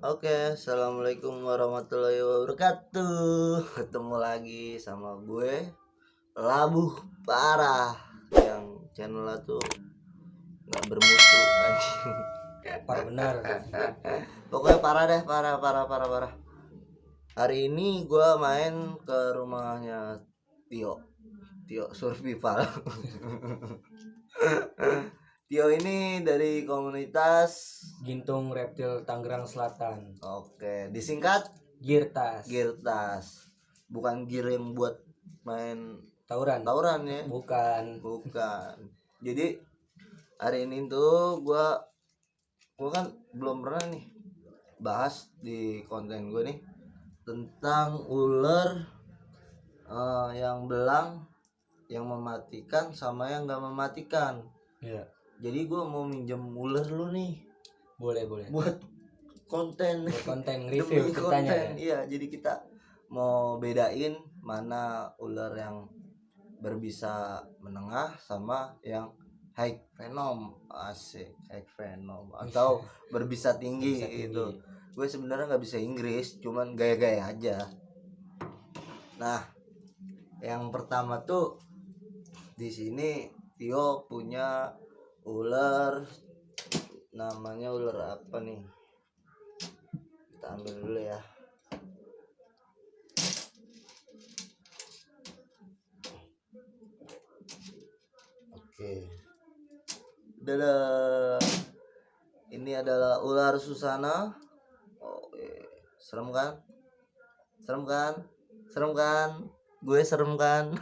Oke, assalamualaikum warahmatullahi wabarakatuh. Ketemu lagi sama gue, Labuh Parah, yang channelnya tuh nggak bermutu anjing. Parah benar. Pokoknya parah deh, parah, parah, parah, parah. Hari ini gue main ke rumahnya Tio Survival. Tio ini dari komunitas Gintung Reptil Tangerang Selatan. Oke, disingkat Girtas. Girtas. Bukan gear yang buat main Tauran. tawuran ya. Bukan. Jadi hari ini tuh gua kan belum pernah nih bahas di konten gue nih tentang ular yang belang, yang mematikan sama yang nggak mematikan. Iya. Jadi gua mau minjem ular lu nih Boleh. buat konten Review demi ceritanya konten. ya. Iya, jadi kita mau bedain mana ular yang berbisa menengah sama yang high venom, asik, high venom atau berbisa tinggi. Itu gue sebenarnya nggak bisa Inggris, cuman gaya-gaya aja. Nah, yang pertama tuh di sini Tio punya ular, namanya ular apa nih, kita ambil dulu ya. Oke. Ini adalah ular Susana. Oh, serem kan? Serem kan? Gue serem kan?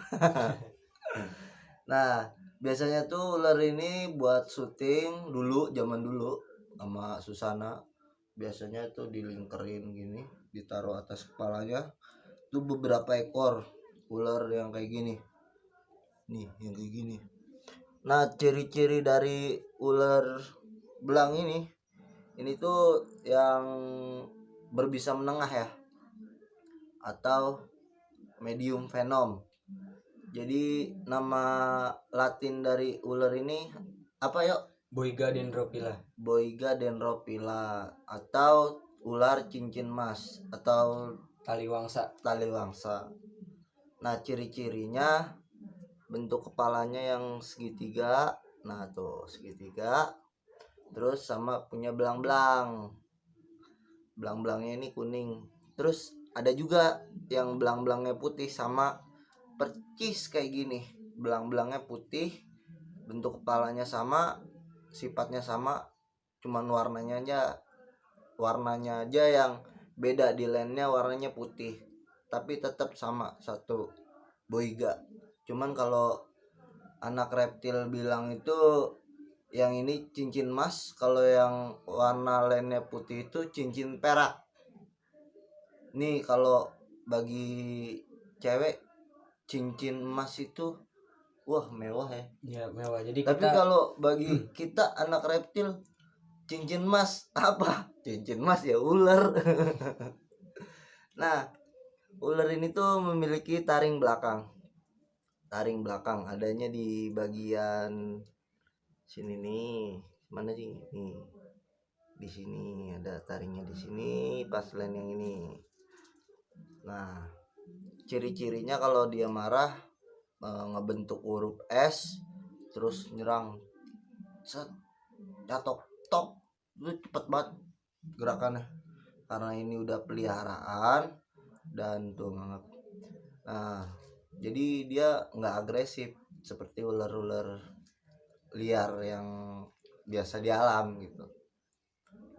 Nah, biasanya tuh ular ini buat syuting dulu, zaman dulu sama Susana. Biasanya tuh dilingkerin gini, ditaruh atas kepalanya. Tuh beberapa ekor ular yang kayak gini. Nih, yang kayak gini. Nah, ciri-ciri dari ular belang ini tuh yang berbisa menengah ya, atau medium venom. Jadi nama Latin dari ular ini apa yuk? Boiga dendrophylla. Boiga dendrophylla atau ular cincin emas atau taliwangsa. Nah, ciri-cirinya bentuk kepalanya yang segitiga. Nah, tuh segitiga. Terus sama punya belang-belang. Belang-belangnya ini kuning. Terus ada juga yang belang-belangnya putih sama percis kayak gini. Belang-belangnya putih, bentuk kepalanya sama, sifatnya sama, cuman warnanya aja yang beda. Di lainnya warnanya putih, tapi tetap sama satu boiga. Cuman kalau anak reptil bilang itu yang ini cincin emas, kalau yang warna lainnya putih itu cincin perak. Nih kalau bagi cewek cincin emas itu wah mewah ya. Iya, mewah. Jadi tapi kalau bagi kita anak reptil, cincin emas apa? Cincin emas ya ular. Nah, ular ini tuh memiliki taring belakang. Taring belakang adanya di bagian sini nih. Mana sih? Nih. Di sini ada taringnya, di sini pas lain yang ini. Nah, ciri-cirinya kalau dia marah ngebentuk huruf S, terus nyerang, set, catok, tok, itu cepet banget gerakannya. Karena ini udah peliharaan dan tuh banget. Nah, jadi dia nggak agresif seperti ular-ular liar yang biasa di alam gitu.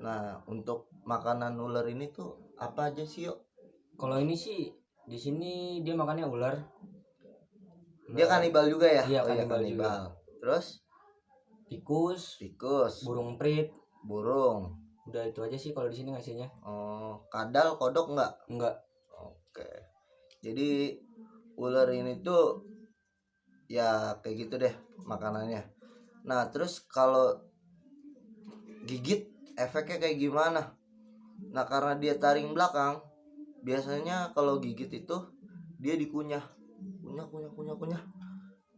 Nah, untuk makanan ular ini tuh apa aja sih yuk? Kalau ini sih di sini dia makannya ular. Dia kanibal juga ya? Iya, kanibal juga. Terus tikus, burung prit, burung. Udah itu aja sih kalau di sini ngasihnya. Oh, kadal, kodok enggak? Enggak. Oke. Jadi ular ini tuh ya kayak gitu deh makanannya. Nah, terus kalau gigit efeknya kayak gimana? Nah, karena dia taring belakang, biasanya kalau gigit itu dia dikunyah. Kunyah.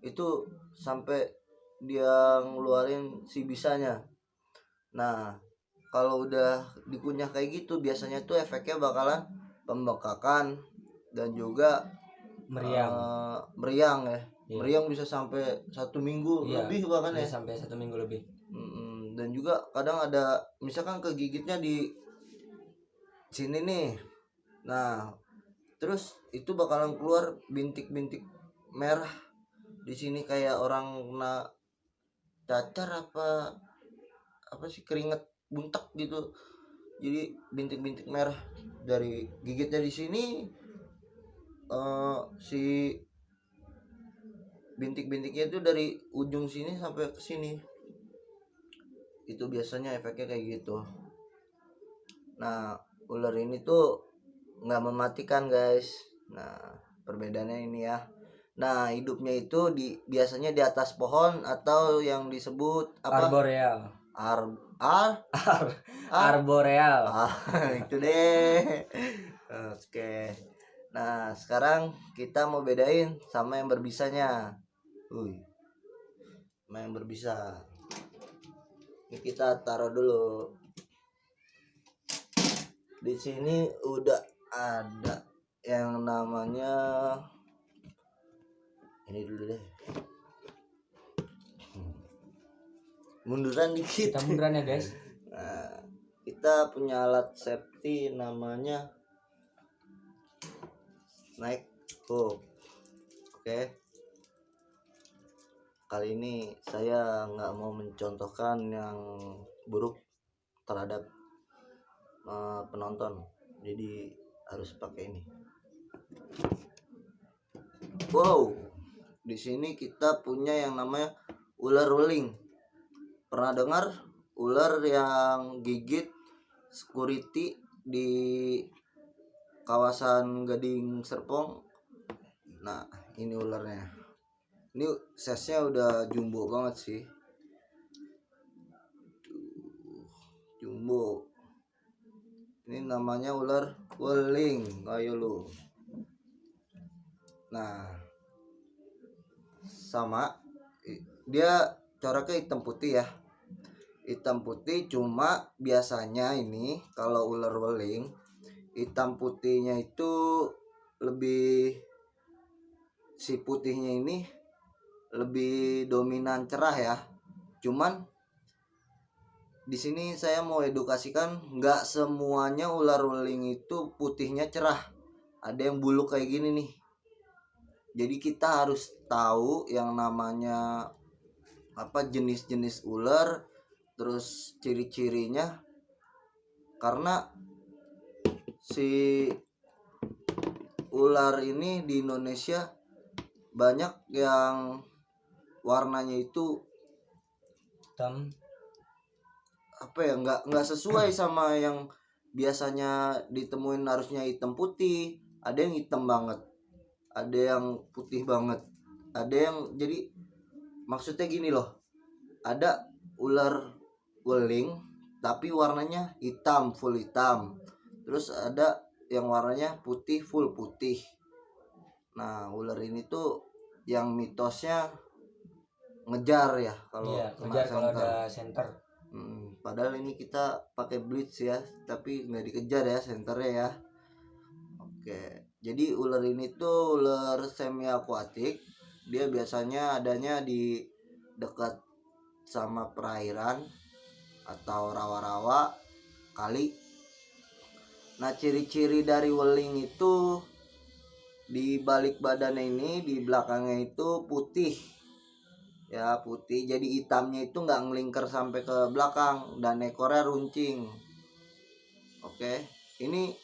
Itu sampai dia ngeluarin si bisanya. Nah, kalau udah dikunyah kayak gitu biasanya tuh efeknya bakalan pembekakan dan juga Meriang. meriang ya. Iya. Meriang bisa sampai 1 minggu Iya, lebih bahkan ya. bisa sampai 1 minggu lebih. Dan juga kadang ada misalkan kegigitnya di sini nih. Nah, terus itu bakalan keluar bintik-bintik merah di sini kayak orang kena cacar apa sih, keringet buntek gitu. Jadi bintik-bintik merah dari gigitnya di sini, si bintik-bintiknya itu dari ujung sini sampai ke sini. Itu biasanya efeknya kayak gitu. Nah, ular ini tuh nggak mematikan guys. Nah, perbedaannya ini ya. Nah, hidupnya itu biasanya di atas pohon atau yang disebut apa? Arboreal. Ar ar ar Arboreal. itu deh. Oke. Nah, sekarang kita mau bedain sama yang berbisanya. Sama yang berbisa. Ini kita taruh dulu. Di sini udah ada yang namanya, ini dulu deh. Munduran dikit. Kita munduran ya guys. Nah, kita punya alat safety namanya snake hook. Oke. Kali ini saya nggak mau mencontohkan yang buruk terhadap penonton, jadi harus pakai ini. Wow, di sini kita punya yang namanya ular ruling. Pernah dengar ular yang gigit security di kawasan Gading Serpong? Nah, ini ularnya. Ini size-nya udah jumbo banget sih. Jumbo. Ini namanya ular weling, ayo lu. Nah, sama dia coraknya hitam putih ya. Hitam putih, cuma biasanya ini kalau ular weling hitam putihnya itu lebih, si putihnya ini lebih dominan cerah ya. Cuman di sini saya mau edukasikan, nggak semuanya ular weling itu putihnya cerah. Ada yang bulu kayak gini nih. Jadi kita harus tahu yang namanya apa, jenis-jenis ular, terus ciri-cirinya, karena si ular ini di Indonesia banyak yang warnanya itu Hitam. apa ya, nggak sesuai sama yang biasanya ditemuin, harusnya hitam putih. Ada yang hitam banget, ada yang putih banget, ada yang, jadi maksudnya gini loh, ada ular weling tapi warnanya hitam, full hitam, terus ada yang warnanya putih, full putih. Nah, ular ini tuh yang mitosnya ngejar ya kalau Iya, kena ngejar kalau senter. ada center. Padahal ini kita pakai blitz ya, tapi nggak dikejar ya senternya ya. Oke, jadi ular ini tuh ular semi akuatik. Dia biasanya adanya di dekat sama perairan atau rawa-rawa, kali. Nah, ciri-ciri dari weling itu di balik badannya ini, di belakangnya itu putih ya, putih. Jadi hitamnya itu nggak ngelingkar sampai ke belakang, dan ekornya runcing. Oke, ini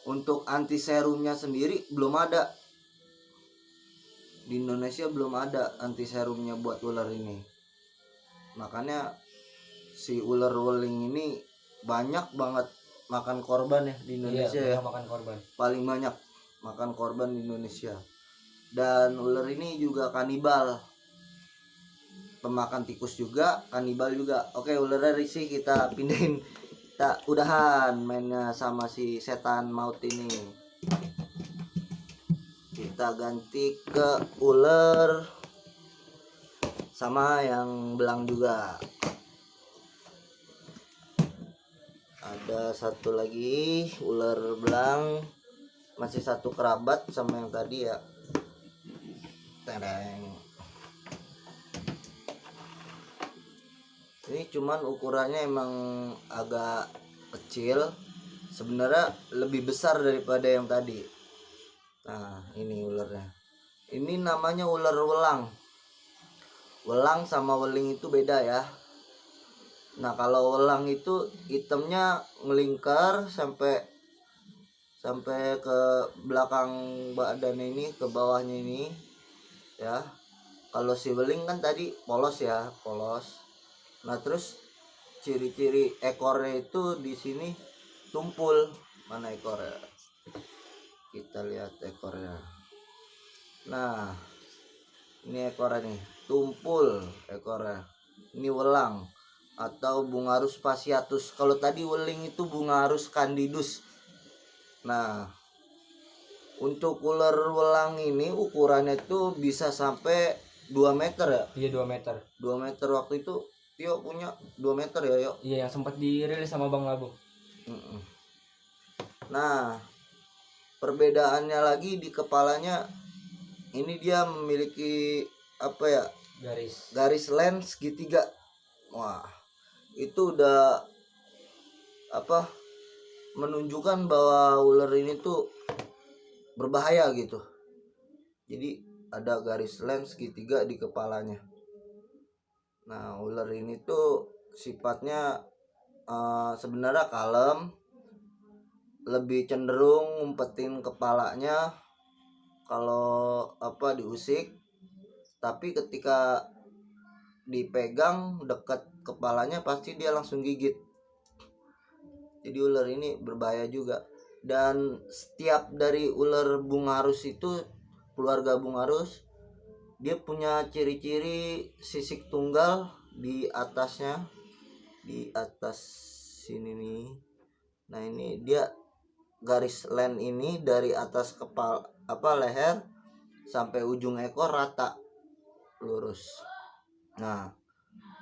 untuk anti serumnya sendiri belum ada di Indonesia, belum ada anti serumnya buat ular ini. Makanya si ular weling ini banyak banget makan korban ya di Indonesia. Iya, ya, makan korban. paling banyak makan korban di Indonesia. Dan ular ini juga kanibal, pemakan tikus juga, kanibal juga. Oke, ularnya risih, kita pindahin, kita udahan mainnya sama si setan maut ini. Kita ganti ke ular sama yang belang juga. Ada satu lagi ular belang, masih satu kerabat sama yang tadi ya. Tereng. Ini cuman ukurannya emang agak kecil, sebenarnya lebih besar daripada yang tadi. Nah ini ularnya, ini namanya ular welang. Welang sama weling itu beda ya. Nah kalau welang itu hitamnya ngelingkar sampai ke belakang badan ini, ke bawahnya ini ya. Kalau si weling kan tadi polos ya, polos. Nah terus ciri-ciri ekornya itu di sini tumpul. Mana ekornya? Kita lihat ekornya. Nah ini ekornya nih, tumpul ekornya. Ini welang atau Bungarus fasciatus. Kalau tadi weling itu Bungarus candidus. Nah untuk ular welang ini ukurannya itu bisa sampai 2 meter ya. Iya 2 meter. 2 meter waktu itu Tio punya 2 meter ya yuk. Iya yang sempat dirilis sama Bang Labu. Nah perbedaannya lagi di kepalanya, ini dia memiliki apa ya, garis lens segitiga. Wah itu udah apa, menunjukkan bahwa ular ini tuh berbahaya gitu. Jadi ada garis lens segitiga di kepalanya. Nah ular ini tuh sifatnya sebenarnya kalem, lebih cenderung ngumpetin kepalanya kalau apa diusik, tapi ketika dipegang dekat kepalanya pasti dia langsung gigit. Jadi ular ini berbahaya juga. Dan setiap dari ular Bungarus itu, keluarga Bungarus, dia punya ciri-ciri sisik tunggal di atasnya, di atas sini nih. Nah ini dia garis len ini dari atas kepala leher sampai ujung ekor rata lurus. Nah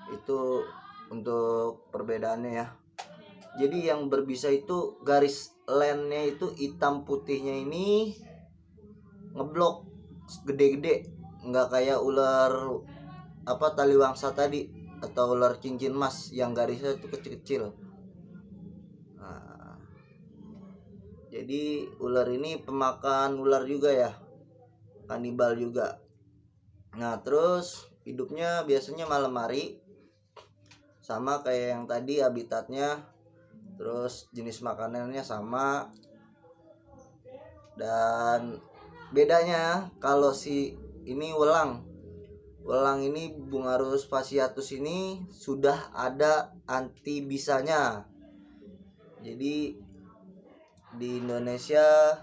itu untuk perbedaannya ya. Jadi yang berbisa itu garis lennya itu hitam putihnya ini ngeblok gede-gede, nggak kayak ular apa taliwangsa tadi atau ular cincin emas yang garisnya itu kecil-kecil. Nah, jadi ular ini pemakan ular juga ya, kanibal juga. Nah terus hidupnya biasanya malam hari, sama kayak yang tadi habitatnya. Terus jenis makanannya sama. Dan bedanya kalau si ini welang ini Bungarus fasciatus ini sudah ada anti bisanya. Jadi di Indonesia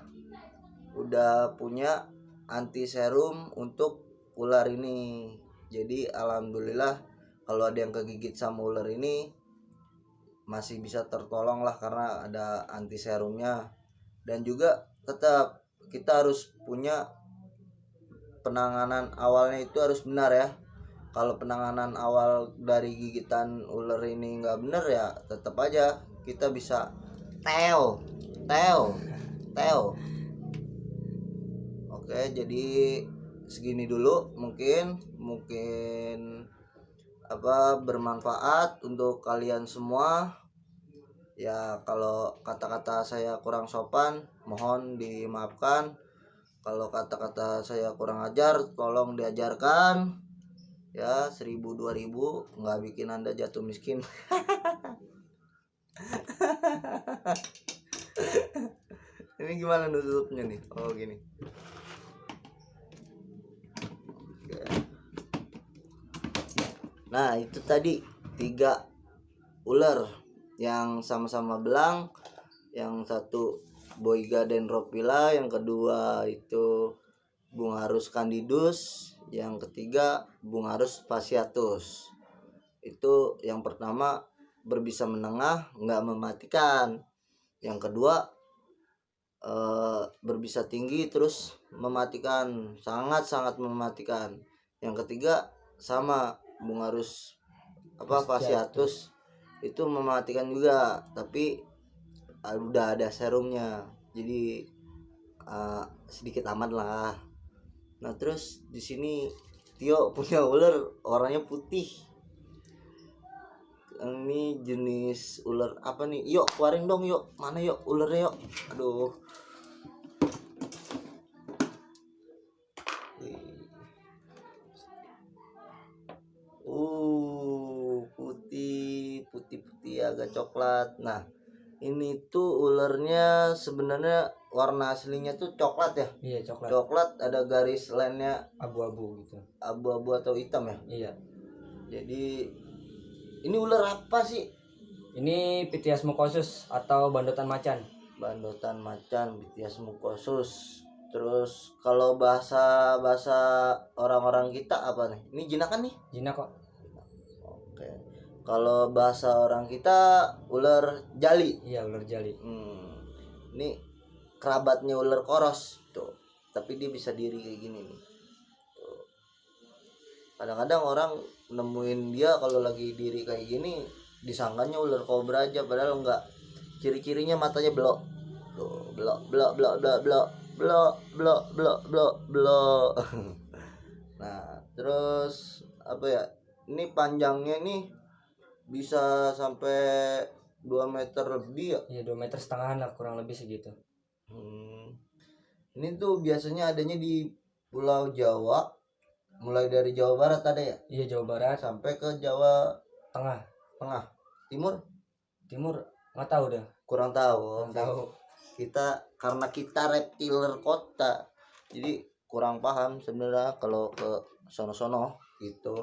udah punya anti serum untuk ular ini. Jadi alhamdulillah kalau ada yang kegigit sama ular ini masih bisa tertolong lah karena ada anti serumnya. Dan juga tetap kita harus punya penanganan awalnya itu harus benar ya. Kalau penanganan awal dari gigitan ular ini nggak benar ya tetap aja kita bisa teo. Oke jadi segini dulu, mungkin apa bermanfaat untuk kalian semua ya. Kalau kata-kata saya kurang sopan mohon dimaafkan, kalau kata-kata saya kurang ajar tolong diajarkan ya. 1000 2000 nggak bikin anda jatuh miskin. Ini gimana nutupnya nih? Oh gini. Nah itu tadi 3 ular yang sama-sama belang, yang satu Boiga dendrophylla, yang kedua itu Bungarus candidus, yang ketiga Bungarus fasciatus. Itu yang pertama berbisa menengah nggak mematikan, yang kedua berbisa tinggi terus mematikan, sangat mematikan, yang ketiga sama Bungarus apa fasciatus itu mematikan juga, tapi udah ada serumnya, jadi sedikit aman lah. Nah terus di sini Tio punya ular warnanya putih. Ini jenis ular apa nih? Yuk keluarin dong yuk, mana yuk ularnya yuk. Aduh. Putih putih agak coklat. Nah ini tuh ularnya sebenarnya warna aslinya tuh coklat ya. Iya, coklat. Coklat ada garis lainnya Abu-abu gitu. abu-abu atau hitam ya. Iya. Jadi ini ular apa sih? Ini Pithias mucosus atau bandotan macan. Bandotan macan, Pithias mucosus. Terus kalau bahasa orang-orang kita apa nih? Ini jinakan nih? Jinak kok. Oke. Kalau bahasa orang kita ular jali. Iya, ular jali. Ini kerabatnya ular koros tuh. Tapi dia bisa diri kayak gini nih. Tuh. Kadang-kadang orang nemuin dia kalau lagi diri kayak gini disangkanya ular kobra aja, padahal enggak. Ciri-cirinya matanya belok. Tuh, belok belok belok belok belok belok belok belok belok belok. Nah, terus apa ya? Ini panjangnya nih bisa sampai 2 meter lebih ya. Iya, 2,5 meter lah, kurang lebih segitu. Ini tuh biasanya adanya di Pulau Jawa, mulai dari Jawa Barat ada ya? Iya, Jawa Barat Sampai ke Jawa Tengah. Timur Nggak tahu dah. kurang tahu. Kurang tahu. Karena kita reptiler kota, jadi kurang paham sebenarnya kalau ke sono-sono gitu.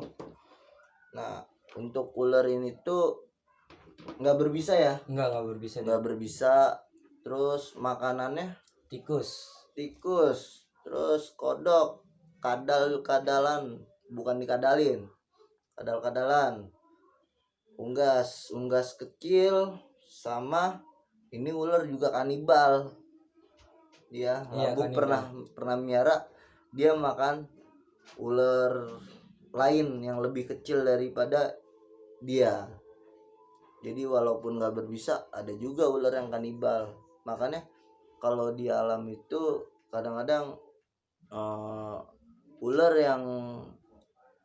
Nah, untuk ular ini tuh nggak berbisa ya? Nggak berbisa. Nggak berbisa. Terus makanannya Tikus. terus kodok, kadal-kadalan, bukan dikadalin, kadal-kadalan, unggas kecil, sama ini ular juga kanibal. Dia Labu pernah miara, dia makan ular lain yang lebih kecil daripada dia. Jadi walaupun nggak berbisa, ada juga ular yang kanibal. Makanya kalau di alam itu kadang-kadang ular yang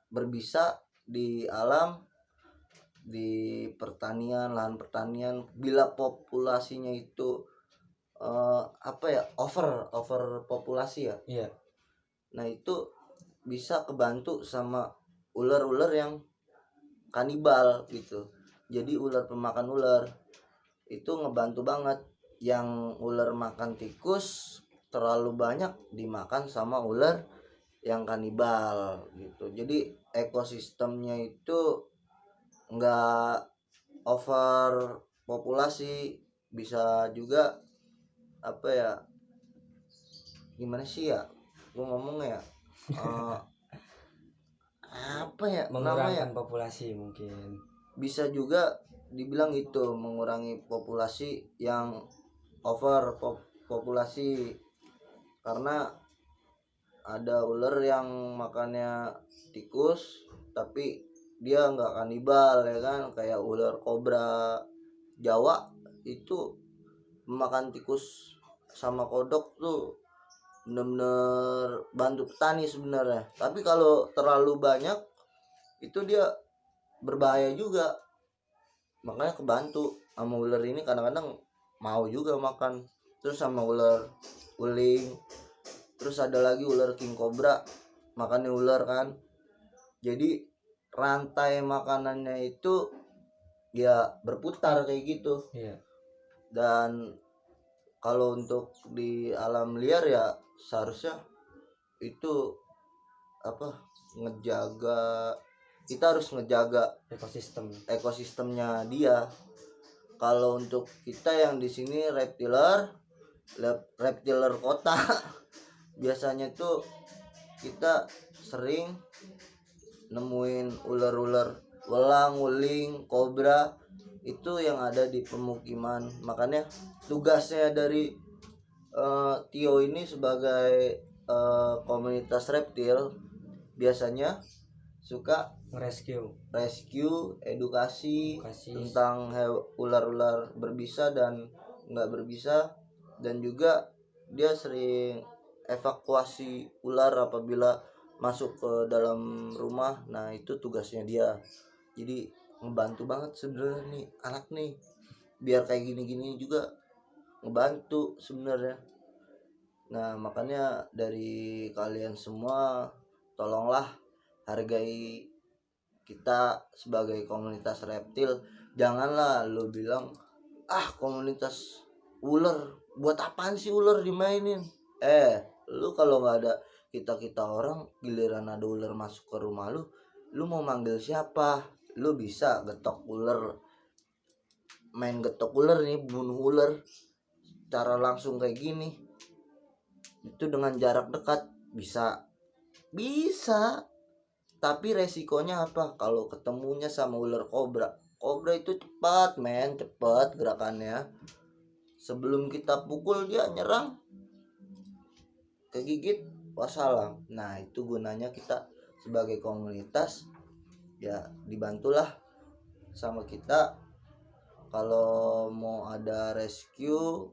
berbisa di alam, di pertanian, lahan pertanian, bila populasinya itu over populasi ya. Iya. Nah itu bisa kebantu sama ular-ular yang kanibal gitu. Jadi ular pemakan ular itu ngebantu banget. Yang ular makan tikus terlalu banyak dimakan sama ular yang kanibal gitu. Jadi ekosistemnya itu nggak over populasi. Bisa juga apa ya, gimana sih ya gue ngomongnya ya, apa ya mengurangkan populasi mungkin. Bisa juga dibilang itu mengurangi populasi yang over populasi, karena ada ular yang makannya tikus tapi dia nggak kanibal ya kan, kayak ular kobra Jawa itu makan tikus sama kodok tuh bener-bener bantu petani sebenarnya. Tapi kalau terlalu banyak itu dia berbahaya juga, makanya kebantu sama ular ini. Kadang-kadang mau juga makan. Terus sama ular uling, terus ada lagi ular king cobra, makannya ular kan. Jadi rantai makanannya itu ya berputar kayak gitu. Iya. Dan kalau untuk di alam liar ya seharusnya itu kita harus ngejaga ekosistemnya dia. Kalau untuk kita yang di sini reptiler kota biasanya tuh kita sering nemuin ular-ular welang, uling, kobra itu yang ada di pemukiman. Makanya tugasnya dari Tio ini sebagai komunitas reptil biasanya suka rescue edukasi tentang ular-ular berbisa dan nggak berbisa, dan juga dia sering evakuasi ular apabila masuk ke dalam rumah. Nah itu tugasnya dia, jadi ngebantu banget sebenarnya nih anak nih, biar kayak gini-gini juga ngebantu sebenarnya. Nah makanya dari kalian semua tolonglah hargai kita sebagai komunitas reptil. Janganlah lu bilang komunitas ular, buat apaan sih ular dimainin. Lu kalau nggak ada kita orang, giliran ada ular masuk ke rumah lu mau manggil siapa? Lu bisa getok ular, main getok ular nih, bunuh ular cara langsung kayak gini, itu dengan jarak dekat bisa, bisa. Tapi resikonya apa? Kalau ketemunya sama ular kobra, kobra itu cepat men, cepat gerakannya. Sebelum kita pukul dia nyerang, kegigit, wassalam. Nah itu gunanya kita sebagai komunitas, ya dibantulah sama kita. Kalau mau ada rescue,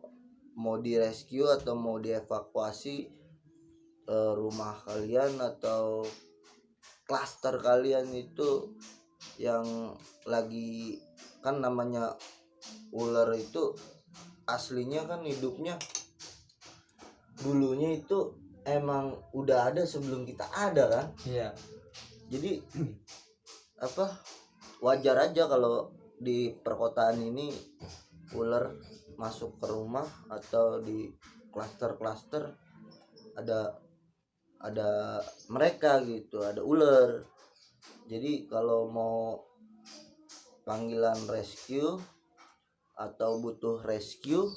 mau direscue atau mau dievakuasi rumah kalian atau klaster kalian itu yang lagi, kan namanya ular itu aslinya kan hidupnya dulunya itu emang udah ada sebelum kita ada kan. Iya. Jadi wajar aja kalau di perkotaan ini ular masuk ke rumah atau di klaster-klaster ada mereka gitu, ada ular. Jadi kalau mau panggilan rescue atau butuh rescue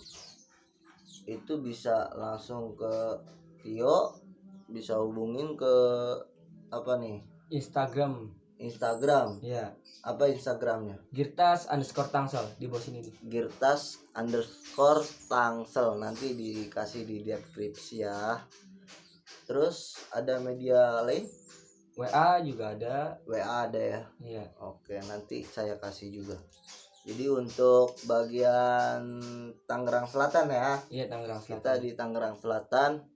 itu bisa langsung ke Tio, bisa hubungin ke apa nih, Instagram. Iya. Apa Instagramnya? Girtas_Tangsel di bawah sini nih. Girtas_Tangsel, nanti dikasih di deskripsi ya. Terus ada media lain? WA juga ada. WA ada ya? Iya. Oke, nanti saya kasih juga. Jadi untuk bagian Tangerang Selatan ya. Iya, Tangerang Selatan. Kita di Tangerang Selatan.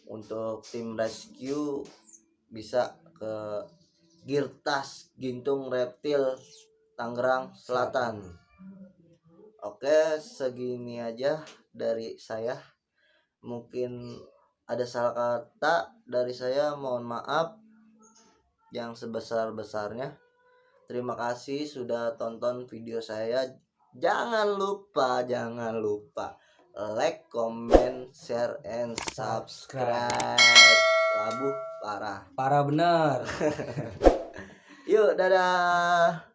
Untuk tim rescue bisa ke Girtas Gintung Reptil Tangerang Selatan. Oke, segini aja dari saya. Mungkin ada salah kata dari saya, mohon maaf yang sebesar-besarnya. Terima kasih sudah tonton video saya. Jangan lupa like, comment, share, and subscribe. Labuh parah Parah bener. Yuk, dadah.